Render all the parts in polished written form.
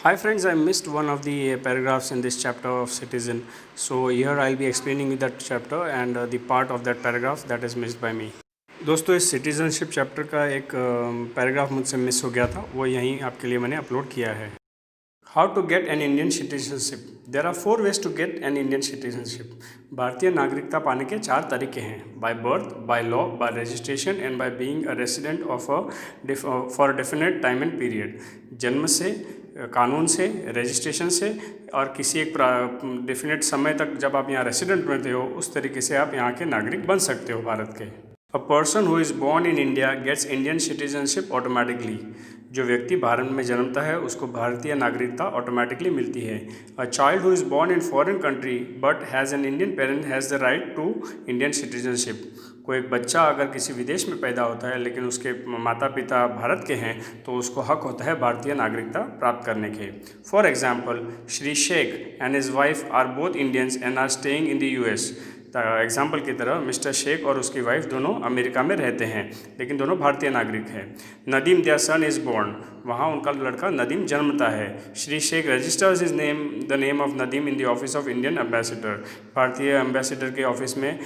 Hi friends, I missed one of the paragraphs in this chapter of citizen. So here I'll be explaining that chapter and the part of that paragraph that is missed by me. दोस्तों इस citizenship chapter का एक paragraph मुझसे miss हो गया था, वो यहीं आपके लिए मैंने अपलोड किया है. How to get an Indian citizenship. There are 4 ways to get an Indian citizenship. भारतीय नागरिकता पाने के 4 तरीके हैं. By birth, by law, by registration and by being a resident of for definite time and period. जन्म से, कानून से, रजिस्ट्रेशन से और किसी एक डेफिनेट समय तक जब आप यहाँ रेसिडेंट बनते हो उस तरीके से आप यहाँ के नागरिक बन सकते हो भारत के. A person who is born in India gets Indian citizenship automatically. जो व्यक्ति भारत में जन्मता है उसको भारतीय नागरिकता ऑटोमेटिकली मिलती है. A child who is born in foreign country but has an Indian parent has the right to Indian citizenship. कोई एक बच्चा अगर किसी विदेश में पैदा होता है लेकिन उसके माता पिता भारत के हैं तो उसको हक होता है भारतीय नागरिकता प्राप्त करने के. For example, Shri Sheikh and his wife are both Indians and are staying in the US. Example की तरह मिस्टर शेख और उसकी वाइफ दोनों अमेरिका में रहते हैं लेकिन दोनों भारतीय नागरिक हैं. Nadeem their son is born. वहाँ उनका लड़का नदीम जन्मता है. Shri Sheikh registers his name the name of Nadeem in the office of Indian ambassador. भारतीय एम्बेसडर के ऑफिस में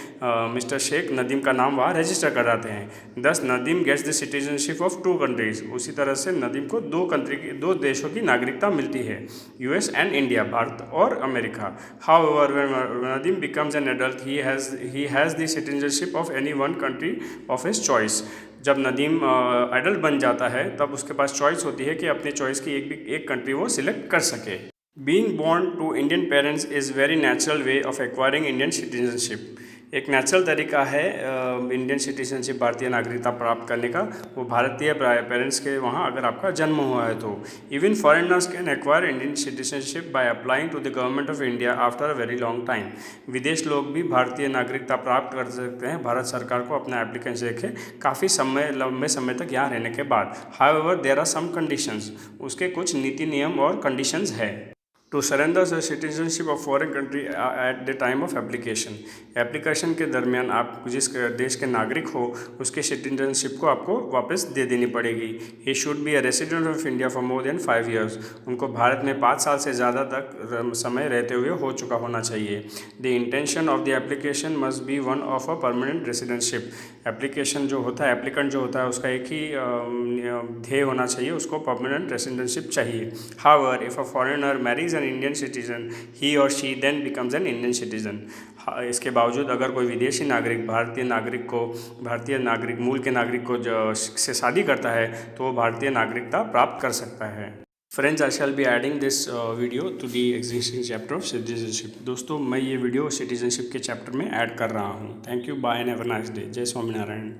मिस्टर शेख नदीम का नाम वहाँ रजिस्टर कराते हैं. Thus Nadeem gets the citizenship of 2 countries. उसी तरह से नदीम को 2 देशों की नागरिकता मिलती है, यूएस एंड इंडिया, भारत और America. However when Nadeem becomes an adult he has the citizenship of any one country of his choice. जब नदीम एडल्ट बन जाता है तब उसके पास चॉइस होती है कि अपने चॉइस की एक कंट्री वो सिलेक्ट कर सके. Being born to Indian parents is very natural way of acquiring Indian citizenship. एक नेचुरल तरीका है इंडियन सिटीजनशिप, भारतीय नागरिकता प्राप्त करने का, वो भारतीय पेरेंट्स के वहाँ अगर आपका जन्म हुआ है तो. Even foreigners can acquire Indian citizenship by applying to the government of India after a very long time. विदेश लोग भी भारतीय नागरिकता प्राप्त कर सकते हैं भारत सरकार को अपना एप्लीकेशन देखे काफ़ी लंबे समय तक यहाँ रहने के बाद. However there are some conditions. उसके कुछ नीति नियम और कंडीशंस है. To surrender the citizenship of foreign country at the time of application. Application के दरमियान आप जिस देश के नागरिक हो उसके सिटीजनशिप को आपको वापस दे देनी पड़ेगी. He should be a resident of India for more than 5 years. उनको भारत में 5 साल से ज़्यादा तक समय रहते हुए हो चुका होना चाहिए. The intention of the application must be one of a permanent residentship. Application जो होता है, एप्लीकेंट जो होता है उसका एक ही ध्येय होना चाहिए, उसको परमानेंट रेसिडेंटशिप चाहिए. However if a foreigner marries an Indian citizen he और she then becomes an Indian citizen. इसके बावजूद अगर कोई विदेशी नागरिक भारतीय नागरिक मूल के नागरिक को से शादी करता है तो वो भारतीय नागरिकता प्राप्त कर सकता है. Friends, I shall be adding this video to the existing chapter of citizenship. दोस्तों, मैं ये वीडियो सिटीजनशिप के चैप्टर में ऐड कर रहा हूँ. Thank you, bye and have a nice day. जय स्वामीनारायण.